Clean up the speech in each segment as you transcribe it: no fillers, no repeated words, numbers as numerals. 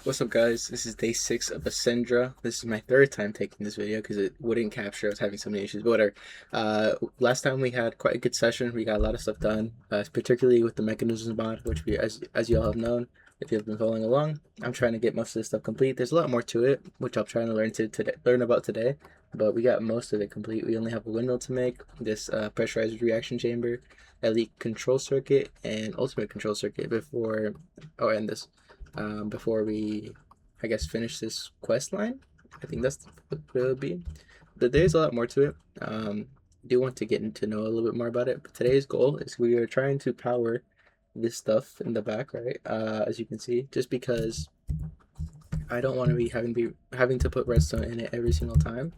What's up, guys? This is day 6 of Ascendra. This is my third time taking this video because it wouldn't capture. I was having so many issues, but whatever. Last time we had quite a good session. We got a lot of stuff done, particularly with the mechanisms mod, which as you all have known, if you've been following along, I'm trying to get most of this stuff complete. There's a lot more to it, which I'm trying to learn about today, but we got most of it complete. We only have a windmill to make, this pressurized reaction chamber, elite control circuit, and ultimate control circuit before. Oh, and this before we, I guess, finish this quest line. I think that's what it would be. But there's a lot more to it. Do want to get to know a little bit more about it. But today's goal is we are trying to power this stuff in the back, right? As you can see, just because I don't want to be having to put redstone in it every single time.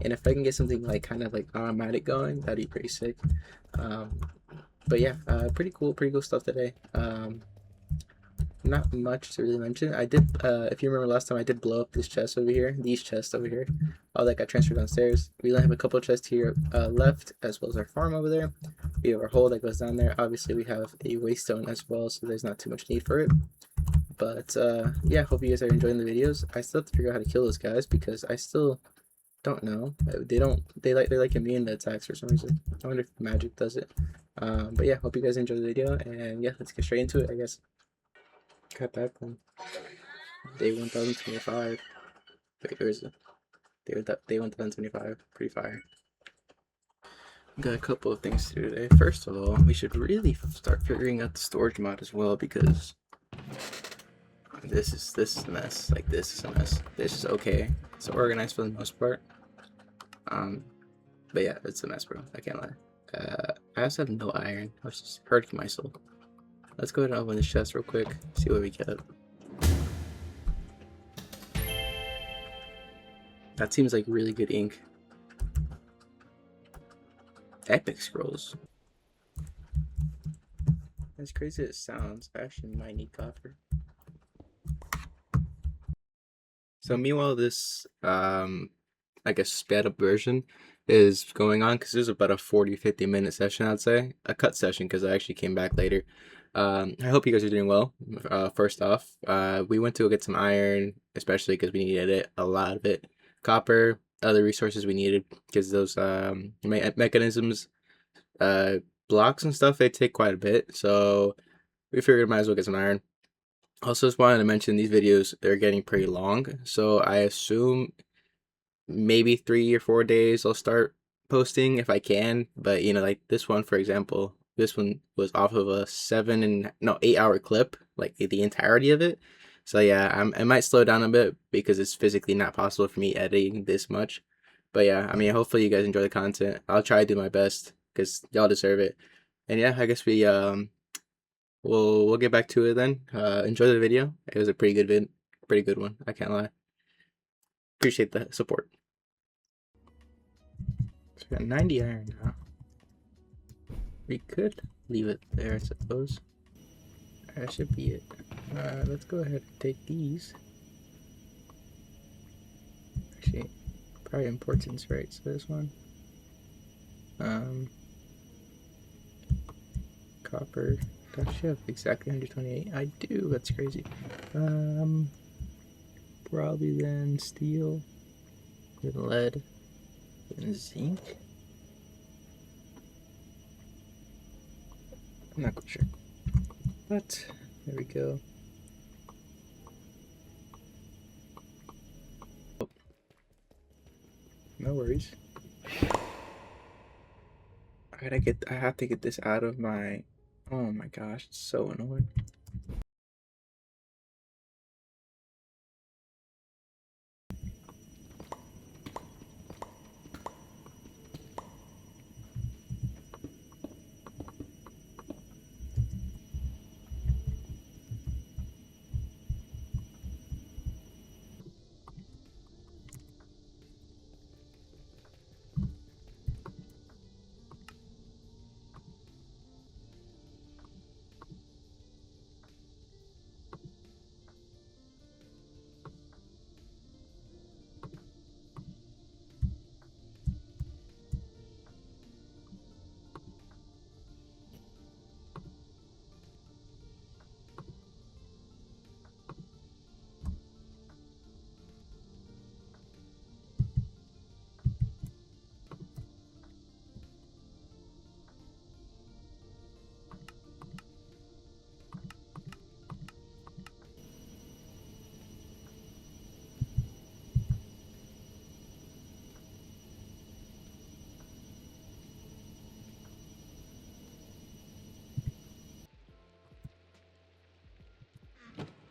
And if I can get something like kind of like automatic going, that'd be pretty sick. Um, but yeah, pretty cool stuff today. Not much to really mention. I did, if you remember last time, I did blow up this chest over here, these chests over here. All that got transferred downstairs. We only have a couple chests here left, as well as our farm over there. We have our hole that goes down there. Obviously, we have a waste stone as well, so there's not too much need for it. But yeah, hope you guys are enjoying the videos. I still have to figure out how to kill those guys because I still don't know. They're like immune to attacks for some reason. I wonder if magic does it. But yeah, hope you guys enjoy the video, and yeah, let's get straight into it, I guess. Got that one. Day 1025. Wait, where's it? Day 1025. Pretty fire. Got a couple of things to do today. First of all, we should really start figuring out the storage mod as well because this is a mess. Like, this is a mess. This is okay. It's organized for the most part. But yeah, it's a mess, bro. I can't lie. I also have no iron. I was just hurting myself. Let's go ahead and open this chest real quick. See what we get. That seems like really good ink. Epic scrolls. As crazy as it sounds, I actually might need copper. So meanwhile, this I guess sped up version is going on because there's about a 40-50 minute session, I'd say, a cut session because I actually came back later. I hope you guys are doing well. First off, we went to go get some iron, especially because we needed it, a lot of it. Copper, other resources we needed because those mechanisms, blocks and stuff, they take quite a bit. So we figured might as well get some iron. Also, just wanted to mention these videos, they're getting pretty long. So I assume maybe 3 or 4 days I'll start posting if I can. But you know, like this one, for example, this one was off of a 8 hour clip, like the entirety of it. So yeah, I might slow down a bit because it's physically not possible for me editing this much. But yeah, I mean, hopefully you guys enjoy the content. I'll try to do my best because y'all deserve it. And yeah, I guess we'll get back to it then. Enjoy the video. It was a pretty good one. I can't lie. Appreciate the support. So we got 90 iron now. We could leave it there, I suppose. That should be it. Let's go ahead and take these. Actually, probably importance, right? So this one. Copper. Do I actually have exactly 128? I do. That's crazy. Probably then steel, then lead, then zinc. I'm not quite sure. But there we go. Oh. No worries. I have to get this out of my, oh my gosh, it's so annoying.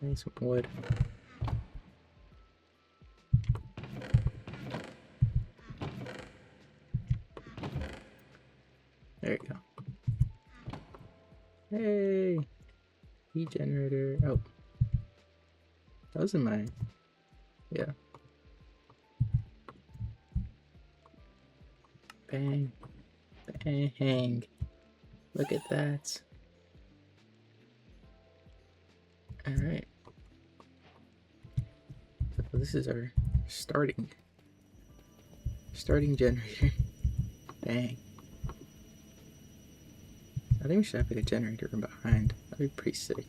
I need some wood. There you go. Hey! Heat generator. Oh. That was in my... Yeah. Bang. Bang. Look at that. Alright. So this is our starting generator. Bang. I think we should have like a generator from behind. That'd be pretty sick.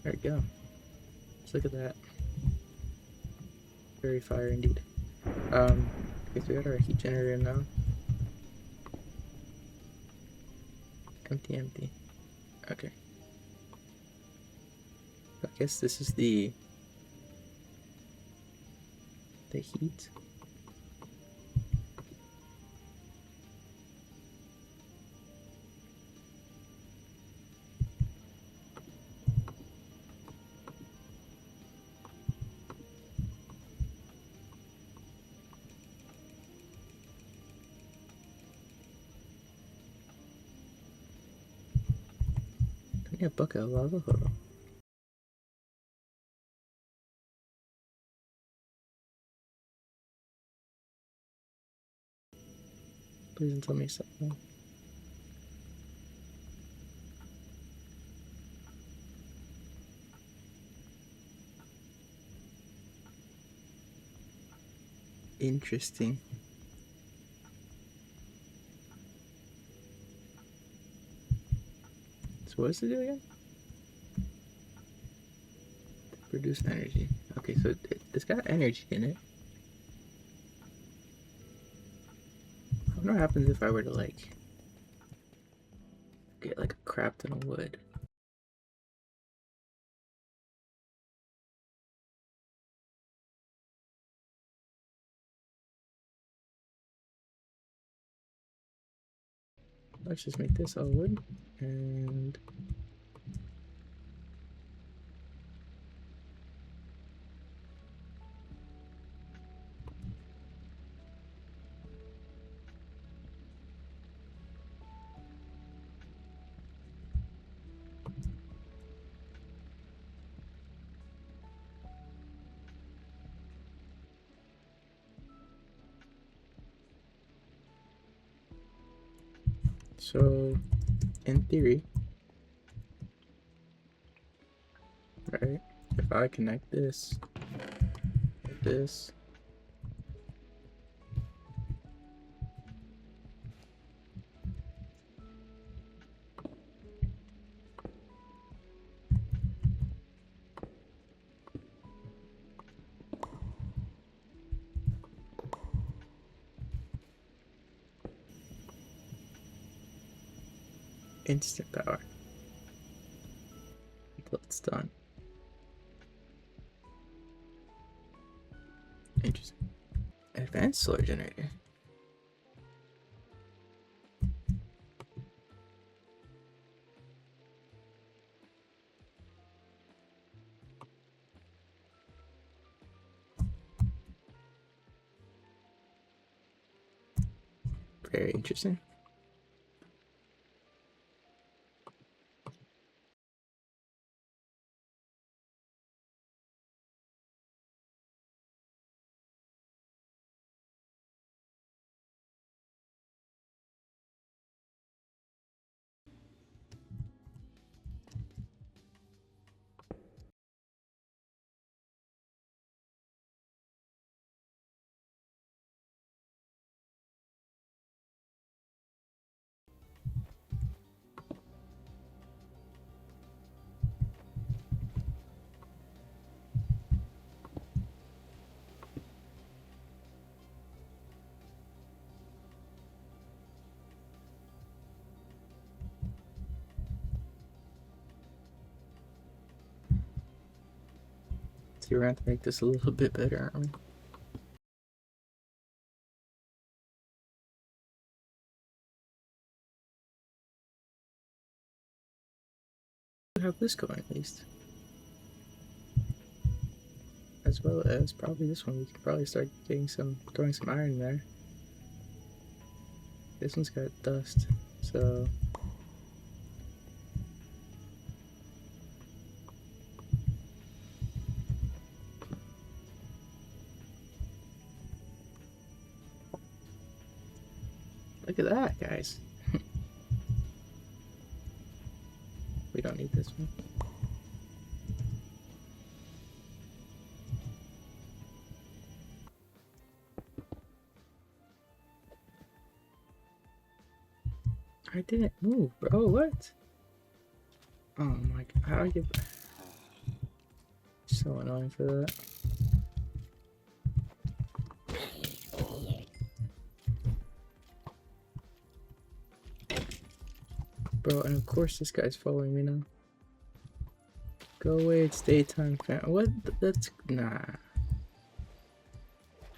There we go. Let's look at that. Very fire indeed. Okay, so we got our heat generator now. Empty. Okay. I guess this is the heat. I need a bucket of lava. Hold on. Please don't tell me something. Interesting. So what does it do again? Produce energy. Okay, so it's got energy in it. I wonder what happens if I were to like get like a crap ton of wood. Let's just make this all wood and so in theory, right, if I connect this with this, instant power until it's done. Interesting. Advanced solar generator. Very interesting. See, we're going to make this a little bit better, aren't we? Have this going at least. As well as probably this one. We could probably start getting throwing some iron in there. This one's got dust, so look at that, guys. We don't need this one. I didn't move, bro. What? Oh my god. How do I get... So annoying for that. Bro, and of course this guy's following me now. Go away, it's daytime, fam. What? That's... Nah.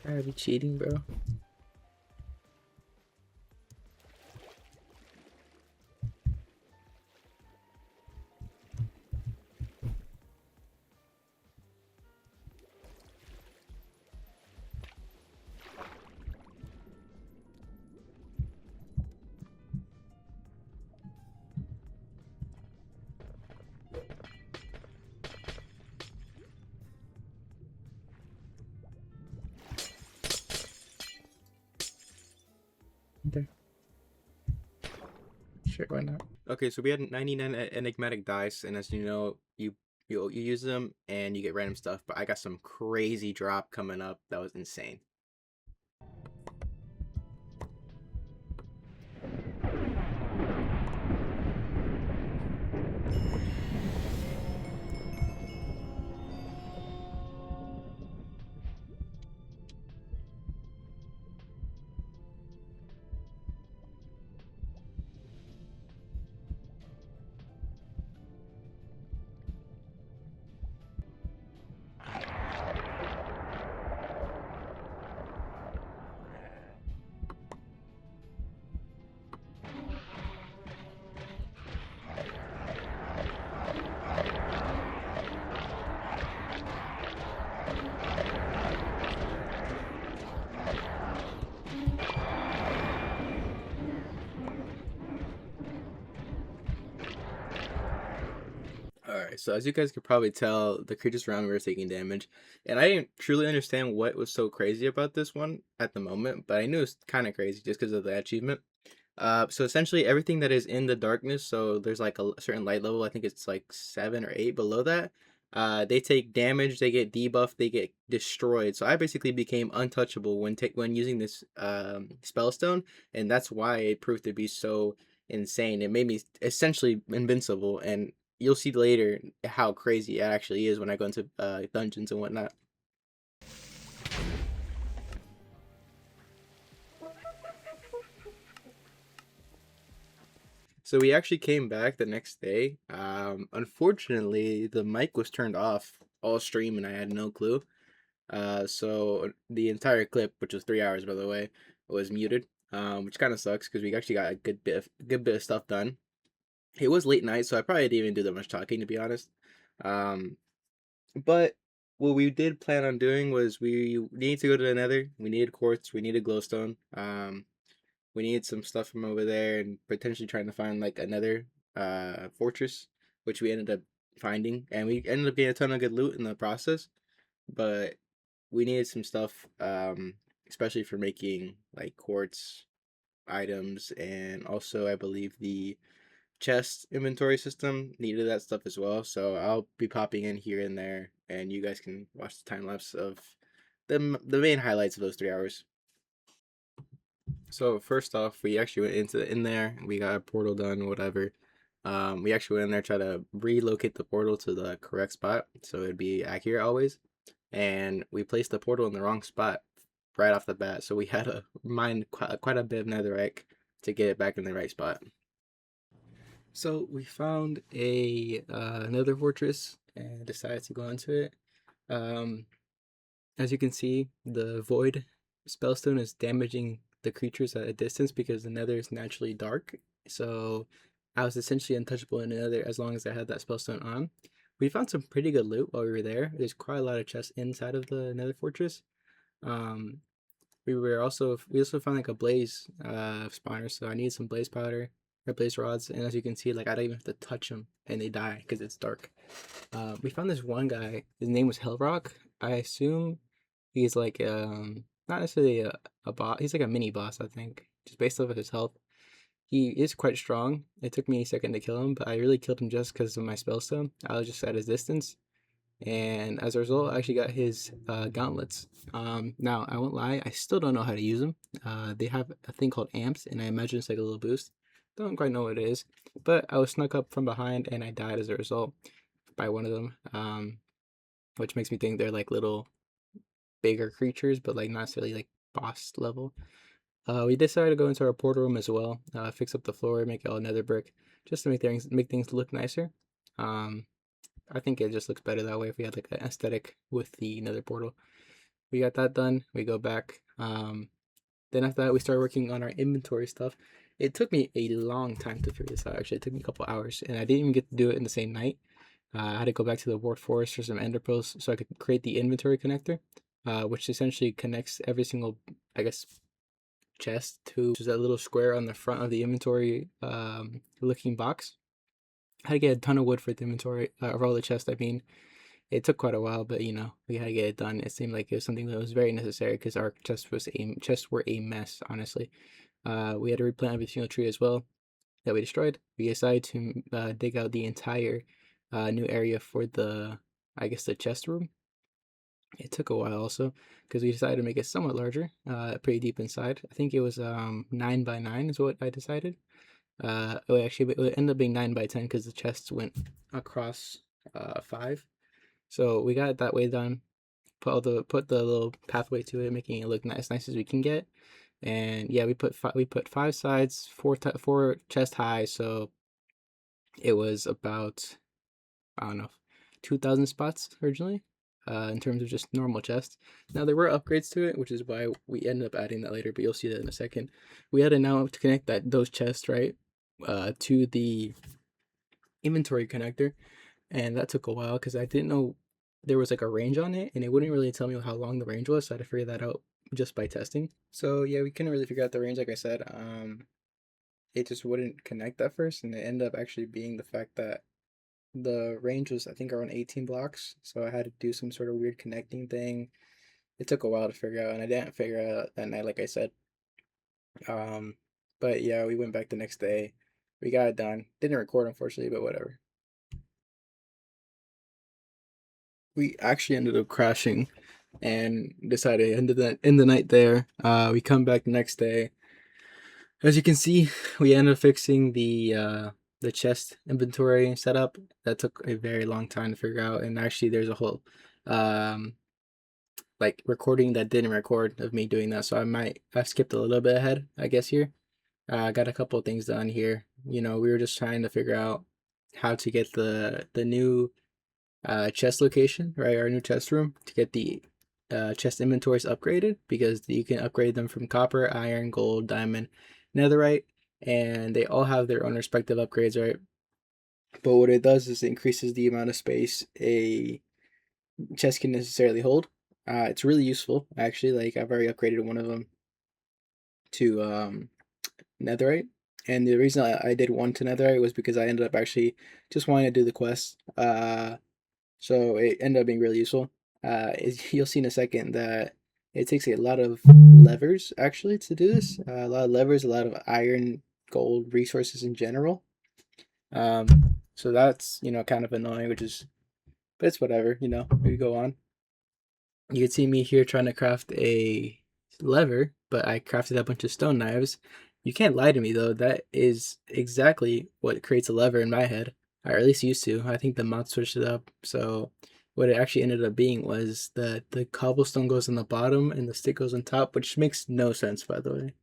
Gotta be cheating, bro. Okay. Sure, why not? Okay, so we had 99 enigmatic dice, and as you know, you use them and you get random stuff, but I got some crazy drop coming up that was insane. Alright, so as you guys could probably tell, the creatures around me were taking damage, and I didn't truly understand what was so crazy about this one at the moment, but I knew it was kind of crazy just because of the achievement. So essentially everything that is in the darkness, so there's like a certain light level, I think it's like 7 or 8 below that, they take damage, they get debuffed, they get destroyed. So I basically became untouchable when using this spellstone, and that's why it proved to be so insane. It made me essentially invincible, and you'll see later how crazy it actually is when I go into dungeons and whatnot. So we actually came back the next day. Unfortunately, the mic was turned off all stream, and I had no clue. So the entire clip, which was 3 hours by the way, was muted. Which kind of sucks because we actually got a good bit of stuff done. It was late night, so I probably didn't even do that much talking, to be honest. But what we did plan on doing was we needed to go to the Nether. We needed quartz. We needed glowstone. We needed some stuff from over there, and potentially trying to find like another fortress, which we ended up finding, and we ended up getting a ton of good loot in the process. But we needed some stuff, especially for making like quartz items, and also I believe the chest inventory system needed that stuff as well. So I'll be popping in here and there, and you guys can watch the time lapse of the main highlights of those 3 hours. So first off, we actually went in there. We got a portal done, whatever. We actually went in there, try to relocate the portal to the correct spot so it'd be accurate always. And we placed the portal in the wrong spot right off the bat, so we had to mine quite a bit of netherite to get it back in the right spot. So we found a nether fortress and decided to go into it. Um, as you can see, the void spellstone is damaging the creatures at a distance because the nether is naturally dark. So I was essentially untouchable in the nether as long as I had that spellstone on. We found some pretty good loot while we were there. There's quite a lot of chests inside of the nether fortress. Um, we also found like a blaze spawner, so I needed some blaze powder or blaze rods, and as you can see, like I don't even have to touch them and they die because it's dark. We found this one guy. His name was Hellrock. I assume he's like not necessarily a boss. He's like a mini boss, I think, just based off of his health. He is quite strong. It took me a second to kill him, but I really killed him just because of my spellstone. I was just at his distance, and as a result, I actually got his gauntlets. Now, I won't lie, I still don't know how to use them. They have a thing called amps, and I imagine it's like a little boost. Don't quite know what it is, but I was snuck up from behind, and I died as a result by one of them, which makes me think they're like little bigger creatures, but like not necessarily like boss level. We decided to go into our portal room as well, fix up the floor, make it all nether brick, just to make things look nicer. Um, I think it just looks better that way if we had like an aesthetic with the nether portal. We got that done. We go back. Then after that, we started working on our inventory stuff. It took me a long time to figure this out. Actually, it took me a couple hours, and I didn't even get to do it in the same night. I had to go back to the Ward Forest for some ender pearls so I could create the inventory connector, which essentially connects every single, I guess, chest to that little square on the front of the inventory looking box. I had to get a ton of wood for the inventory, of all the chests, I mean. It took quite a while, but you know, we had to get it done. It seemed like it was something that was very necessary because our chests were a mess, honestly. We had to replant every single tree as well that we destroyed. We decided to dig out the entire new area for the, I guess, the chest room. It took a while also because we decided to make it somewhat larger, pretty deep inside. I think it was 9 by 9 is what I decided. Actually, it ended up being 9 by 10 because the chests went across 5. So we got it that way done. Put the little pathway to it, making it look nice as we can get. And yeah, we put 5 sides, 4 chest high. So it was about, I don't know, 2,000 spots originally, in terms of just normal chests. Now there were upgrades to it, which is why we ended up adding that later. But you'll see that in a second. We had to now to connect those chests right to the inventory connector, and that took a while because I didn't know there was like a range on it, and it wouldn't really tell me how long the range was, so I had to figure that out just by testing. So yeah, we couldn't really figure out the range, like I said. It just wouldn't connect at first, and it ended up actually being the fact that the range was, I think, around 18 blocks, so I had to do some sort of weird connecting thing. It took a while to figure out, and I didn't figure it out that night, like I said. Um, but yeah, we went back the next day. We got it done. Didn't record, unfortunately, but whatever. We actually ended up crashing and decided to end the night there. We come back the next day. As you can see, we ended up fixing the chest inventory setup. That took a very long time to figure out, and actually there's a whole um like recording that didn't record of me doing that, so I've skipped a little bit ahead, I guess. Here I got a couple of things done here. You know, we were just trying to figure out how to get the new chest location, right? Our new chest room, to get the chest inventories upgraded, because you can upgrade them from copper, iron, gold, diamond, netherite, and they all have their own respective upgrades, right? But what it does is it increases the amount of space a chest can necessarily hold. It's really useful, actually. Like, I've already upgraded one of them to netherite, and the reason I did one to netherite was because I ended up actually just wanting to do the quest. So it ended up being really useful. You'll see in a second that it takes a lot of levers actually to do this. A lot of levers, a lot of iron, gold resources in general. So that's, you know, kind of annoying, but it's whatever. You know, we go on. You can see me here trying to craft a lever, but I crafted a bunch of stone knives. You can't lie to me though. That is exactly what creates a lever in my head, or at least used to. I think the mod switched it up. So what it actually ended up being was that the cobblestone goes on the bottom and the stick goes on top, which makes no sense, by the way.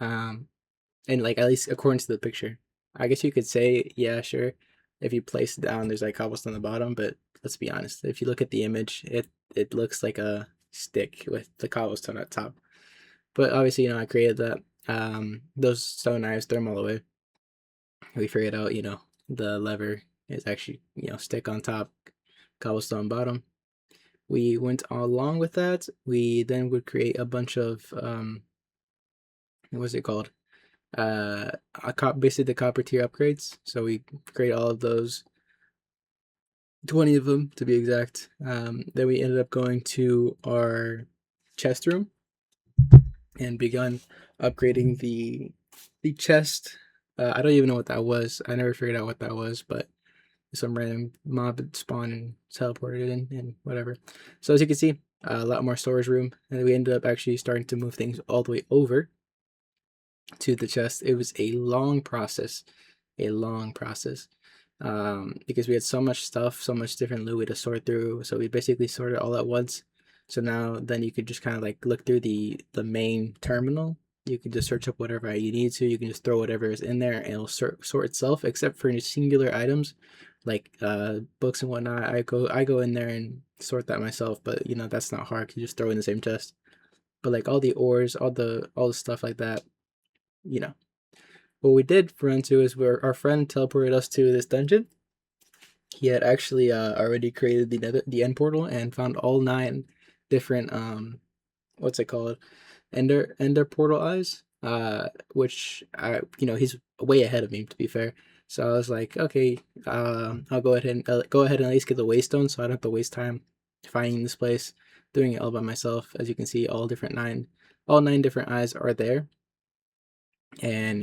And like, at least according to the picture, I guess you could say, yeah, sure, if you place it down, there's like cobblestone on the bottom, but let's be honest. If you look at the image, it looks like a stick with the cobblestone at top. But obviously, I created that. Those stone knives, throw them all away. We figured out, the lever is actually, stick on top, cobblestone bottom. We went along with that. We then would create a bunch of what's it called? Basically the copper tier upgrades. So we create all of those, 20 of them to be exact. Then we ended up going to our chest room and begun upgrading the chest. I don't even know what that was. I never figured out what that was, but some random mob spawned and teleported in and whatever. So as you can see, a lot more storage room, and we ended up actually starting to move things all the way over to the chest. It was a long process, because we had so much stuff, so much different loot to sort through. So we basically sorted all at once. So now then you could just kind of like look through the main terminal. You can just search up whatever you need to. You can just throw whatever is in there and it'll sort itself, except for singular items like books and whatnot. I go in there and sort that myself, but that's not hard. You just throw in the same chest. But like all the ores, all the stuff like that, you know. What we did run into is where our friend teleported us to this dungeon. He had actually already created the end portal and found all 9 different what's it called, ender portal eyes, which he's way ahead of me, to be fair. So I was like, okay, I'll go ahead and at least get the waystone, so I don't have to waste time finding this place, doing it all by myself. As you can see, all 9 different eyes are there, and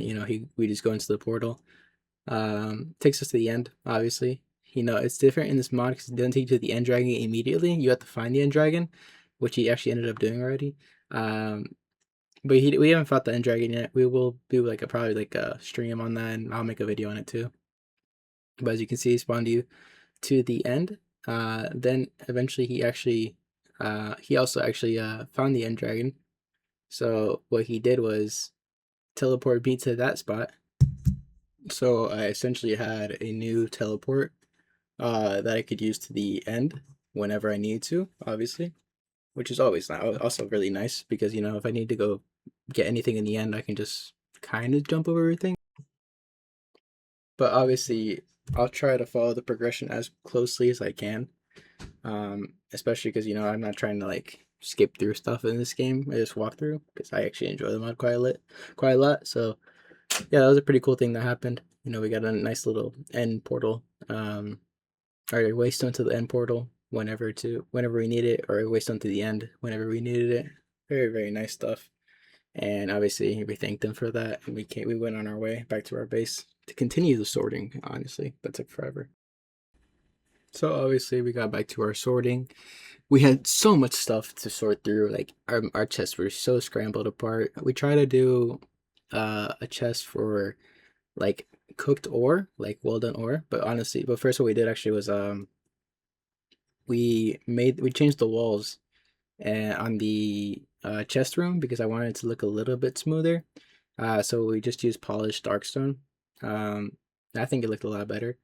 we just go into the portal. Takes us to the end, obviously. It's different in this mod because it doesn't take you to the end dragon immediately. You have to find the end dragon, which he actually ended up doing already. But we haven't fought the end dragon yet. We will do probably a stream on that, and I'll make a video on it too. But as you can see, he spawned you to the end. Then eventually he also actually found the end dragon. So what he did was teleport me to that spot. So I essentially had a new teleport that I could use to the end whenever I need to, obviously, which is always also really nice because if I need to go get anything in the end, I can just kind of jump over everything. But obviously, I'll try to follow the progression as closely as I can, especially because I'm not trying to skip through stuff in this game. I just walk through because I actually enjoy the mod quite a lot. So yeah, that was a pretty cool thing that happened. We got a nice little end portal, or a waystone to the end portal whenever we need it, or a waystone to the end whenever we needed it. Very, very nice stuff. And obviously we thanked them for that, and we went on our way back to our base to continue the sorting. Honestly, that took forever. So obviously we got back to our sorting. We had so much stuff to sort through. Like our chests were so scrambled apart. We tried to do a chest for like cooked ore, like well done ore. But first what we did actually was we changed the walls on the chest room because I wanted it to look a little bit smoother. So we just used polished darkstone. I think it looked a lot better.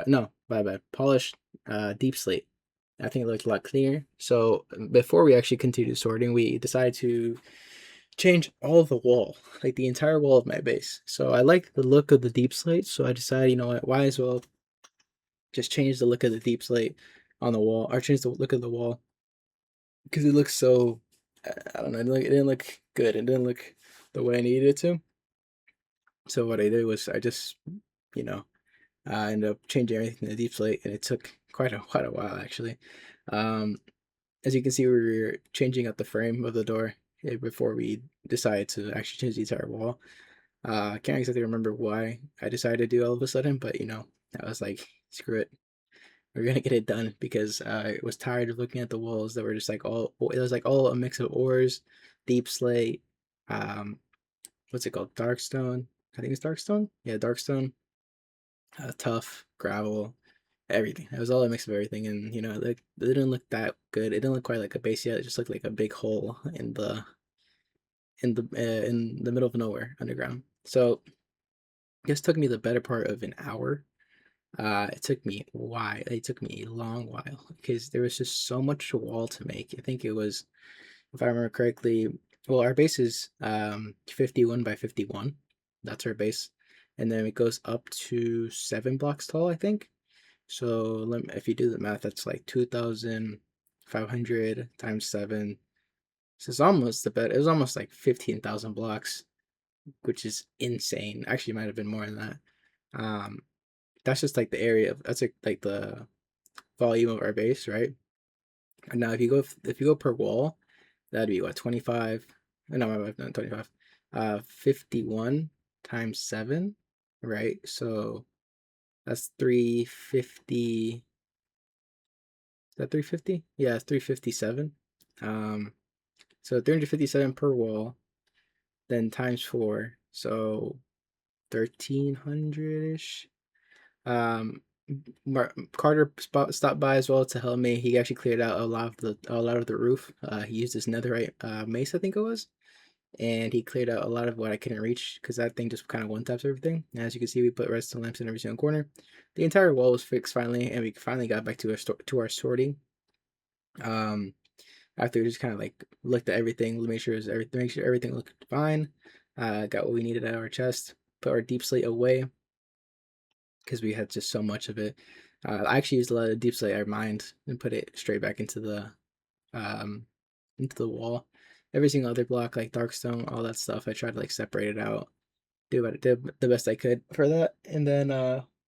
No, my bad. Polished deep slate. I think it looked a lot cleaner. So before we actually continued sorting, we decided to change all of the wall, like the entire wall of my base. So I like the look of the deep slate, so I decided, why as well just change the look of the deep slate on the wall, or change the look of the wall because it looks so, I don't know, it didn't look good. It didn't look the way I needed it to. So what I did was I just, I ended up changing everything to deep slate, and it took quite a while actually. As you can see, we were changing up the frame of the door before we decided to actually change the entire wall. I can't exactly remember why I decided to do all of a sudden, but I was like, screw it, we're gonna get it done because I was tired of looking at the walls that were just it was like all a mix of ores, deep slate, what's it called, darkstone. I think it's darkstone. Yeah, darkstone, tough gravel, everything. It was all a mix of everything, and it didn't look that good. It didn't look quite like a base yet. It just looked like a big hole in the middle of nowhere underground. So this took me the better part of an hour It took me a while. It took me a long while because there was just so much wall to make. I think it was, if I remember correctly, well, our base is 51 by 51. That's our base, and then it goes up to 7 blocks tall, I think. So if you do the math, that's like 2,500 times 7. So it's almost the bed. It was almost like 15,000 blocks, which is insane. Actually, it might have been more than that. Um, that's just like the area of that's like the volume of our base, right? And now if you go per wall, that'd be what, 25? No, my wife, not 25. 51 times 7, right? So that's 350. Is that 350? Yeah, it's 357. Um, so 357 per wall, then times 4, so 1,300-ish. Um, Carter stopped by as well to help me. He actually cleared out a lot of the roof. He used his netherite mace, I think it was, and he cleared out a lot of what I couldn't reach because that thing just kind of one taps everything. And as you can see, we put redstone lamps in every single corner. The entire wall was fixed finally, and we finally got back to our sorting. Um, After we just kind of like looked at everything, make sure everything looked fine. Got what we needed out of our chest, put our deep slate away because we had just so much of it. I actually used a lot of deep slate I mined and put it straight back um into the wall. Every single other block, like darkstone, all that stuff, I tried to like separate it out, did the best I could for that, and then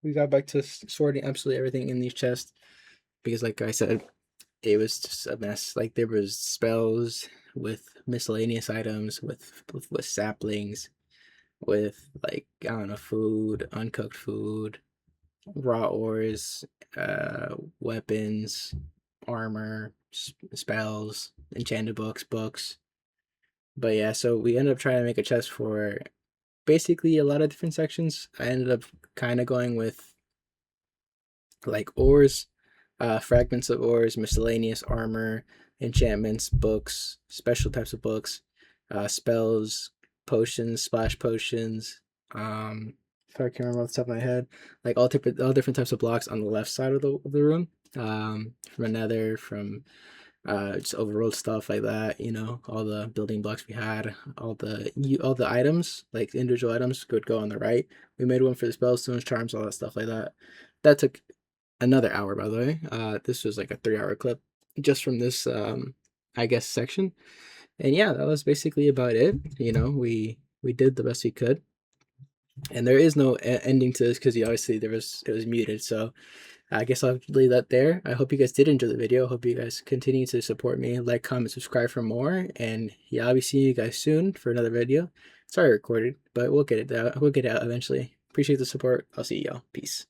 we got back to sorting absolutely everything in these chests because, like I said, it was just a mess. Like there was spells with miscellaneous items, with saplings, with like I don't know, food, uncooked food, raw ores, weapons, armor, spells, enchanted books. But yeah, so we ended up trying to make a chest for basically a lot of different sections. I ended up kind of going with like ores, fragments of ores, miscellaneous armor, enchantments, books, special types of books, spells, potions, splash potions. If I can remember off the top of my head, like all different types of blocks on the left side of the room. From another, from just overall stuff like that. You know, all the building blocks we had, all the items, like individual items, could go on the right. We made one for the spells, stones, charms, all that stuff like that. That took another hour, by the way. This was like a 3 hour clip just from this, I guess, section. And yeah, that was basically about it. You know, we did the best we could, and there is no ending to this because obviously it was muted. So I guess I'll leave that there. I hope you guys did enjoy the video. I hope you guys continue to support me, like, comment, subscribe for more, and yeah, I'll be seeing you guys soon for another video. Sorry I recorded, but we'll get it out. We'll get it out eventually. Appreciate the support. I'll see y'all. Peace.